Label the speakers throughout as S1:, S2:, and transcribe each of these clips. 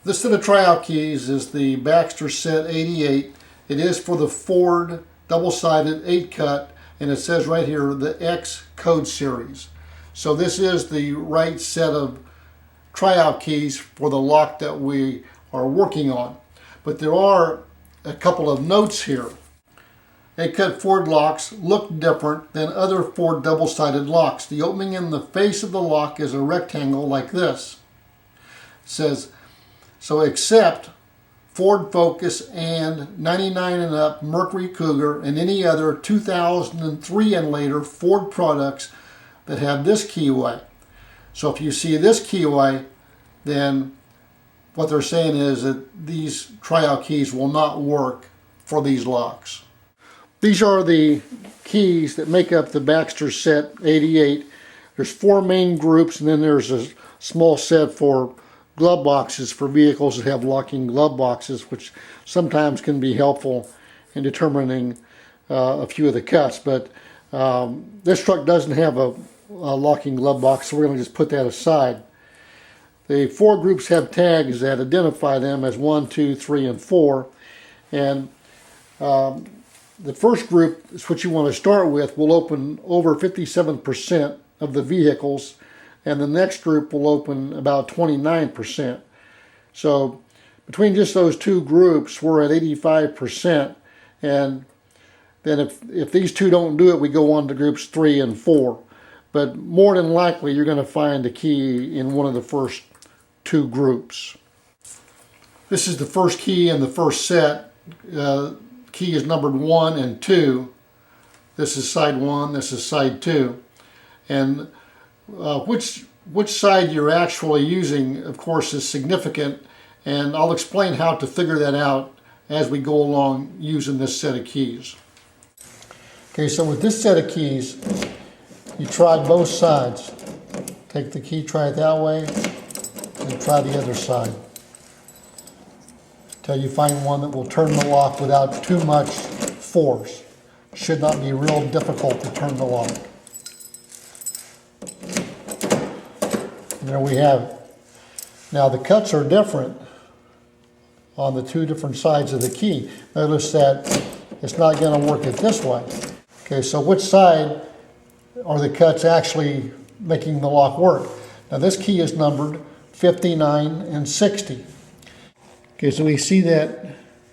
S1: This set of tryout keys is the Baxter set 88. It is for the Ford double-sided 8-cut, and it says right here the X code series. So this is the right set of tryout keys for the lock that we are working on. But there are a couple of notes here. 8-cut Ford locks look different than other Ford double-sided locks. The opening in the face of the lock is a rectangle like this. It says, so except Ford Focus and 99 and up Mercury Cougar and any other 2003 and later Ford products that have this keyway. So if you see this keyway, then what they're saying is that these tryout keys will not work for these locks. These are the keys that make up the Baxter set 88. There's 4 main groups, and then there's a small set for glove boxes for vehicles that have locking glove boxes, which sometimes can be helpful in determining a few of the cuts. But this truck doesn't have a locking glove box, so we're going to just put that aside. The 4 groups have tags that identify them as 1, 2, 3, and 4. And the first group is what you want to start with, will open over 57% of the vehicles, and the next group will open about 29%. So between just those 2 groups, we're at 85%. And then if these 2 don't do it, we go on to groups 3 and 4. But more than likely, you're going to find a key in one of the first 2 groups. This is the first key in the first set. Key is numbered 1 and 2. This is side 1, this is side 2. And which side you're actually using, of course, is significant, and I'll explain how to figure that out as we go along using this set of keys. Okay, so with this set of keys, you try both sides. Take the key, try it that way, and try the other side, until you find one that will turn the lock without too much force. Should not be real difficult to turn the lock. And there we have it. Now the cuts are different on the 2 different sides of the key. Notice that it's not going to work it this way. Okay, so which side are the cuts actually making the lock work? Now this key is numbered 59 and 60. Okay, so we see that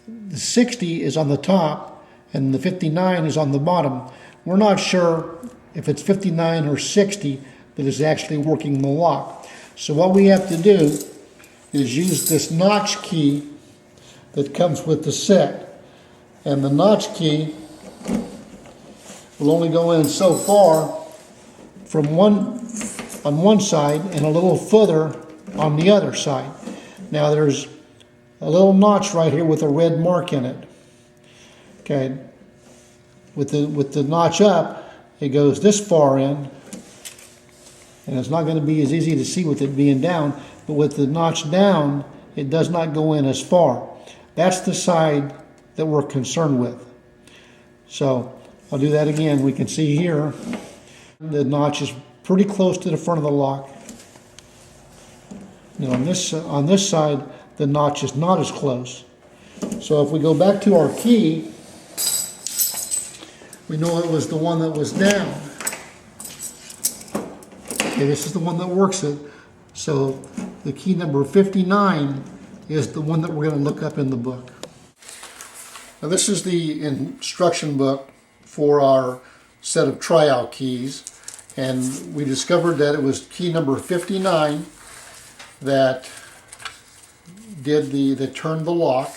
S1: the 60 is on the top and the 59 is on the bottom. We're not sure if it's 59 or 60 that is actually working the lock. So what we have to do is use this notch key that comes with the set. And the notch key will only go in so far from on one side and a little further on the other side. Now there's a little notch right here with a red mark in it. Okay, with the notch up, it goes this far in, and it's not going to be as easy to see with it being down, but with the notch down, it does not go in as far. That's the side that we're concerned with. So I'll do that again. We can see here the notch is pretty close to the front of the lock. And on this side, the notch is not as close. So if we go back to our key, we know it was the one that was down. Okay, this is the one that works it. So the key number 59 is the one that we're going to look up in the book. Now this is the instruction book for our set of tryout keys, and we discovered that it was key number 59 that turned the lock.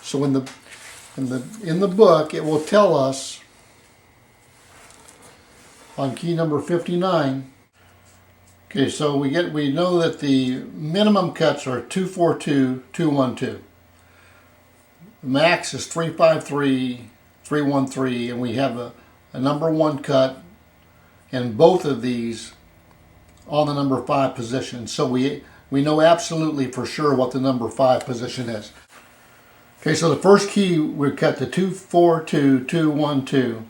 S1: So in the book, it will tell us on key number 59. Okay, so we know that the minimum cuts are 242, 212. Max is 353, 313, and we have a number 1 cut in both of these on the number 5 position. So we know absolutely for sure what the number 5 position is. Okay, so the first key we cut to 242, 212,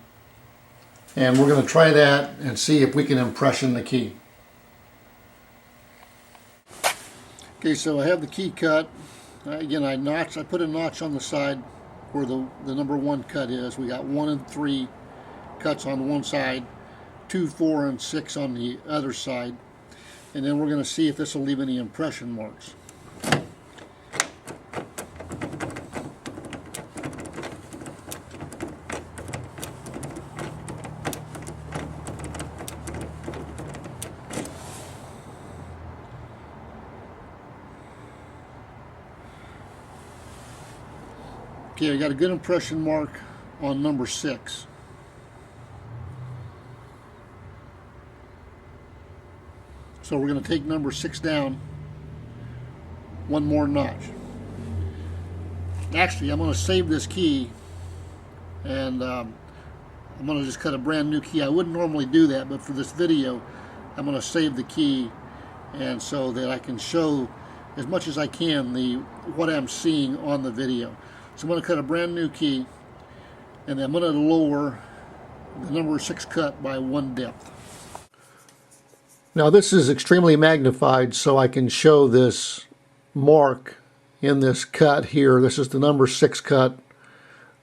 S1: and we're going to try that and see if we can impression the key. Okay, so I have the key cut Again, I put a notch on the side where the number 1 cut is. We got 1 and 3 cuts on one side, 2, 4, and 6 on the other side. And then we're going to see if this will leave any impression marks. Okay, I got a good impression mark on number 6. So we're going to take number 6 down 1 more notch. Actually, I'm going to save this key, and I'm going to just cut a brand new key. I wouldn't normally do that, but for this video, I'm going to save the key, and so that I can show as much as I can what I'm seeing on the video. So I'm going to cut a brand new key, and then I'm going to lower the number 6 cut by 1 depth. Now this is extremely magnified, so I can show this mark in this cut here. This is the number 6 cut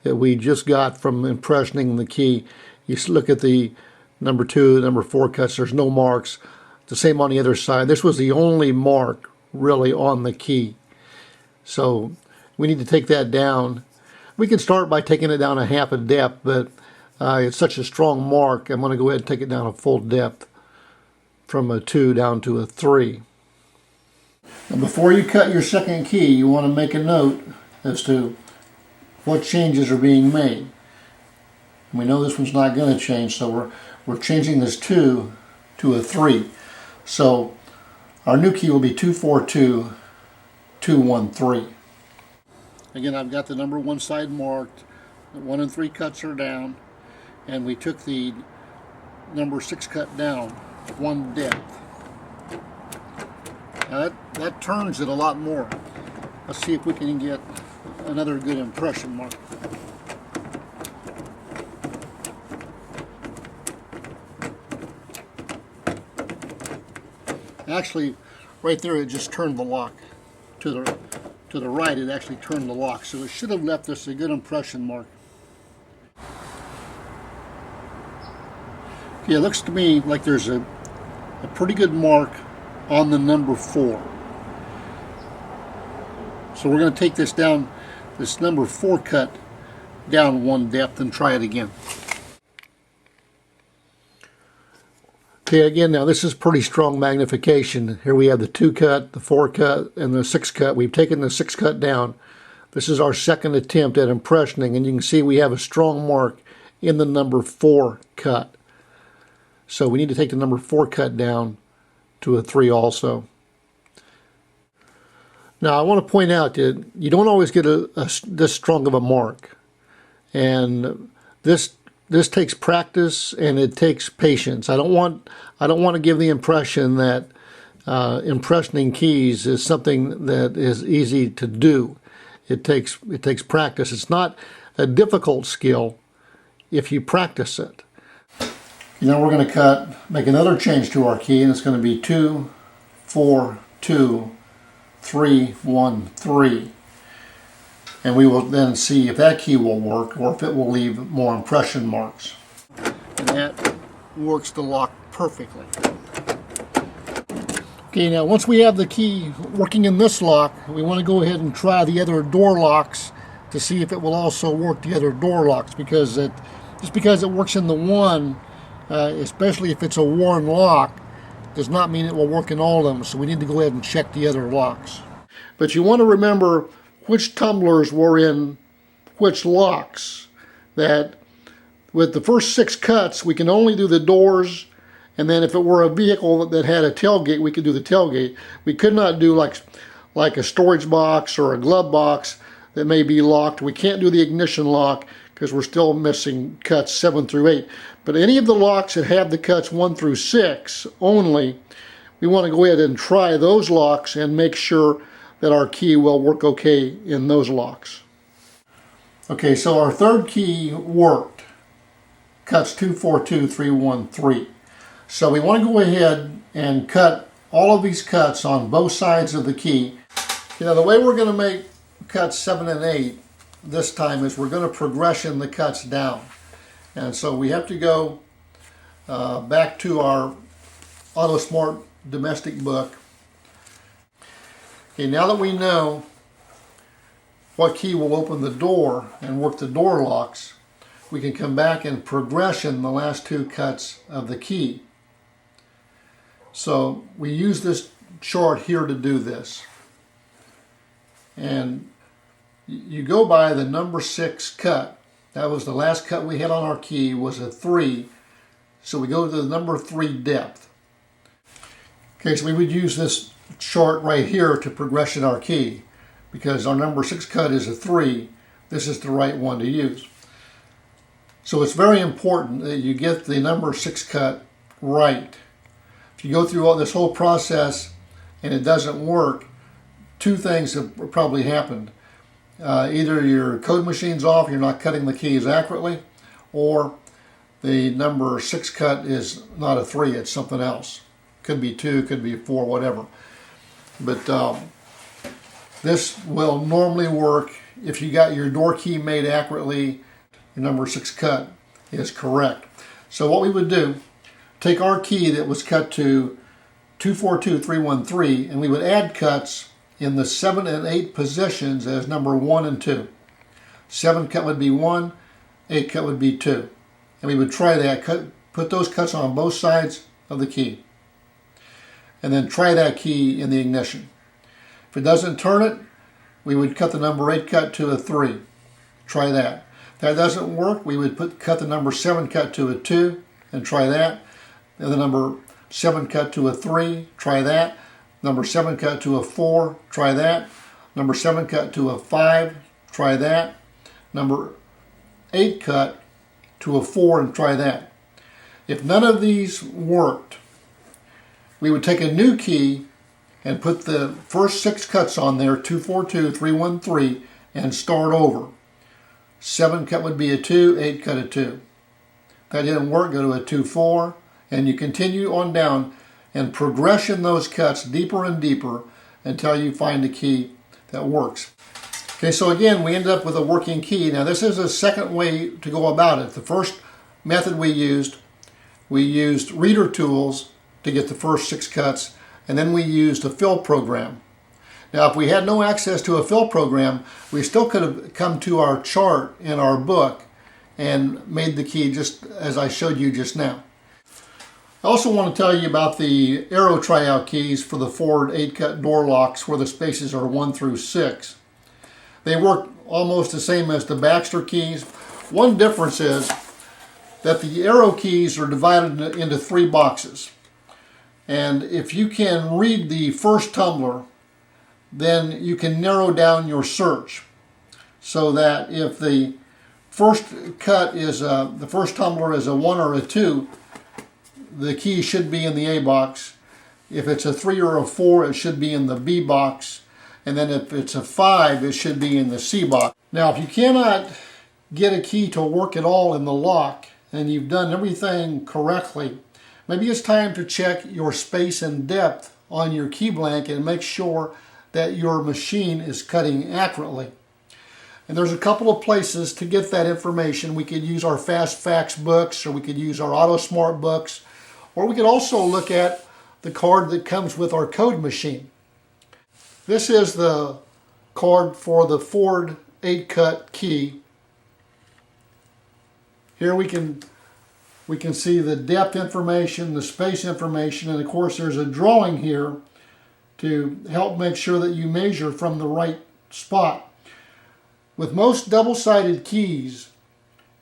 S1: that we just got from impressioning the key. You look at the number 2, number 4 cuts, there's no marks. The same on the other side. This was the only mark really on the key. So we need to take that down. We can start by taking it down a half a depth, but it's such a strong mark, I'm going to go ahead and take it down a full depth from a 2 down to a 3. Now before you cut your second key, you want to make a note as to what changes are being made. We know this one's not going to change, so we're changing this 2 to a 3. So our new key will be 242 213. Again, I've got the number 1 side marked, the 1 and 3 cuts are down, and we took the number 6 cut down 1 depth. Now that turns it a lot more. Let's see if we can get another good impression mark. Actually, right there it just turned the lock to the right. It actually turned the lock, so it should have left us a good impression mark. Okay, it looks to me like there's a pretty good mark on the number 4. So we're going to take this down, this number 4 cut down 1 depth, and try it again. Okay, again, now this is pretty strong magnification. Here we have the 2 cut, the 4 cut, and the 6 cut. We've taken the 6 cut down. This is our second attempt at impressioning, and you can see we have a strong mark in the number 4 cut. So we need to take the number 4 cut down to a 3 also. Now I want to point out that you don't always get this strong of a mark, and this takes practice and it takes patience. I don't want to give the impression that impressioning keys is something that is easy to do. It takes practice. It's not a difficult skill if you practice it. Now we're going to make another change to our key, and it's going to be 2, 4, 2, 3, 1, 3. And we will then see if that key will work or if it will leave more impression marks. And that works the lock perfectly. Okay, now once we have the key working in this lock, we want to go ahead and try the other door locks to see if it will also work the other door locks, because just because it works in the one, especially if it's a worn lock, does not mean it will work in all of them. So we need to go ahead and check the other locks. But you want to remember which tumblers were in which locks. That with the first 6 cuts, we can only do the doors, and then if it were a vehicle that had a tailgate, we could do the tailgate. We could not do like a storage box or a glove box that may be locked. We can't do the ignition lock because we're still missing cuts 7 through 8. But any of the locks that have the cuts 1 through 6 only, we want to go ahead and try those locks and make sure that our key will work okay in those locks. Okay, so our third key worked. Cuts 2, 4, 2, 3, 1, 3. So we want to go ahead and cut all of these cuts on both sides of the key. The way we're going to make cuts 7 and 8 this time is we're going to progression the cuts down. And so we have to go back to our AutoSmart domestic book. Okay, now that we know what key will open the door and work the door locks, we can come back and progression the last 2 cuts of the key. So we use this chart here to do this. And you go by the number 6 cut. That was the last cut we had on our key, was a 3. So we go to the number 3 depth. Okay, so we would use this chart right here to progression our key. Because our number 6 cut is a 3, this is the right one to use. So it's very important that you get the number 6 cut right. If you go through all this whole process and it doesn't work, 2 things have probably happened. Either your code machine's off, you're not cutting the keys accurately, or the number 6 cut is not a 3, it's something else. Could be 2, could be 4, whatever. But this will normally work if you got your door key made accurately, your number 6 cut is correct. So what we would do, take our key that was cut to 242313 and we would add cuts in the 7 and 8 positions as number 1 and 2. 7 cut would be 1, 8 cut would be 2. And we would try that, put those cuts on both sides of the key. And then try that key in the ignition. If it doesn't turn it, we would cut the number 8 cut to a 3. Try that. If that doesn't work, we would cut the number 7 cut to a 2 and try that. And the number 7 cut to a 3, try that. Number 7 cut to a 4, try that. Number 7 cut to a 5, try that. Number 8 cut to a 4 and try that. If none of these worked, we would take a new key and put the first 6 cuts on there, 242313, and start over. 7 cut would be a 2, 8 cut a 2. If that didn't work, go to a 2, 4, and you continue on down and progression those cuts deeper and deeper until you find a key that works. Okay, so again, we ended up with a working key. Now this is a second way to go about it. The first method we used reader tools to get the first 6 cuts, and then we used a fill program. Now if we had no access to a fill program, we still could have come to our chart in our book and made the key just as I showed you just now. I also want to tell you about the arrow tryout keys for the Ford 8-cut door locks where the spaces are 1 through 6. They work almost the same as the Baxter keys. One difference is that the arrow keys are divided into 3 boxes. And if you can read the first tumbler, then you can narrow down your search. So that if the first cut is the first tumbler is a 1 or a 2, the key should be in the A box. If it's a 3 or a 4, it should be in the B box. And then if it's a 5, it should be in the C box. Now, if you cannot get a key to work at all in the lock, and you've done everything correctly, maybe it's time to check your space and depth on your key blank and make sure that your machine is cutting accurately. And there's a couple of places to get that information. We could use our Fast Facts books, or we could use our AutoSmart books, or we could also look at the card that comes with our code machine. This is the card for the Ford 8-cut key. Here we can see the depth information, the space information, and of course there's a drawing here to help make sure that you measure from the right spot. With most double-sided keys,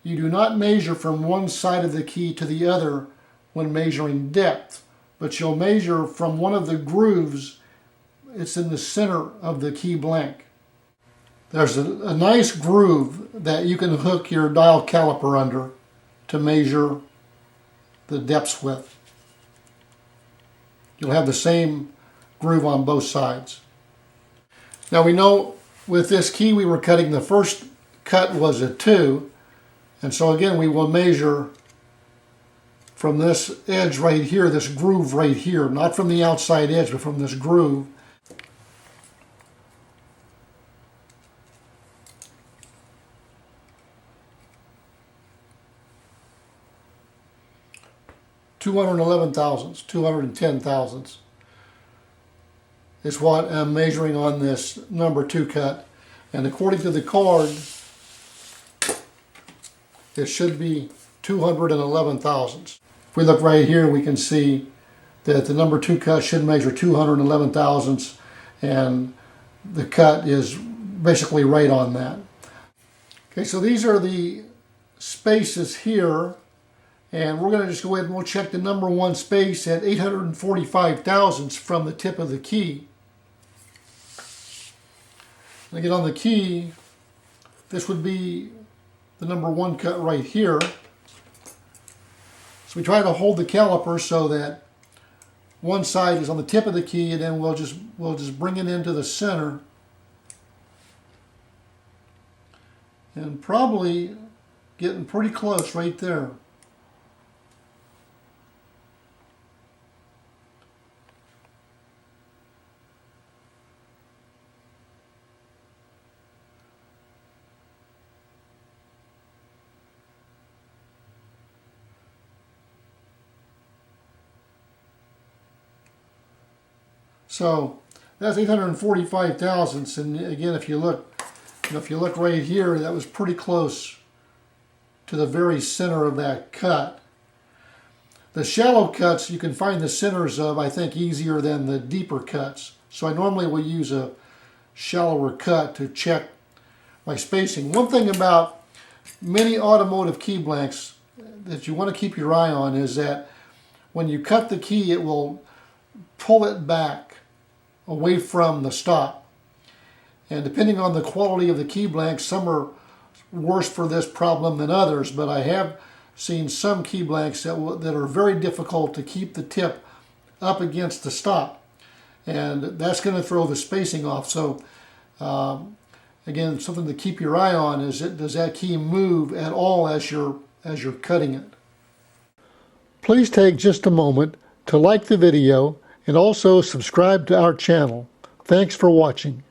S1: you do not measure from one side of the key to the other when measuring depth, but you'll measure from one of the grooves. It's in the center of the key blank. There's a nice groove that you can hook your dial caliper under to measure the depths with. You'll have the same groove on both sides. Now we know with this key we were cutting, the first cut was a 2, and so again we will measure from this edge right here, this groove right here, not from the outside edge, but from this groove. 211 thousandths, 210 thousandths is what I'm measuring on this number 2 cut. And according to the card, it should be 211 thousandths. If we look right here, we can see that the number 2 cut should measure 211 thousandths, and the cut is basically right on that. Okay, so these are the spaces here, and we're going to just go ahead and we'll check the number 1 space at 845 thousandths from the tip of the key. When I get on the key, this would be the number 1 cut right here. So we try to hold the caliper so that one side is on the tip of the key, and then we'll just bring it into the center, and probably getting pretty close right there. So that's 845 thousandths, and again, if you look right here, that was pretty close to the very center of that cut. The shallow cuts you can find the centers of, I think, easier than the deeper cuts. So I normally will use a shallower cut to check my spacing. One thing about many automotive key blanks that you want to keep your eye on is that when you cut the key, it will pull it back away from the stop. And depending on the quality of the key blanks, some are worse for this problem than others, but I have seen some key blanks that are very difficult to keep the tip up against the stop, and that's going to throw the spacing off. So again, something to keep your eye on is, does that key move at all as you're cutting it? Please take just a moment to like the video and also subscribe to our channel. Thanks for watching.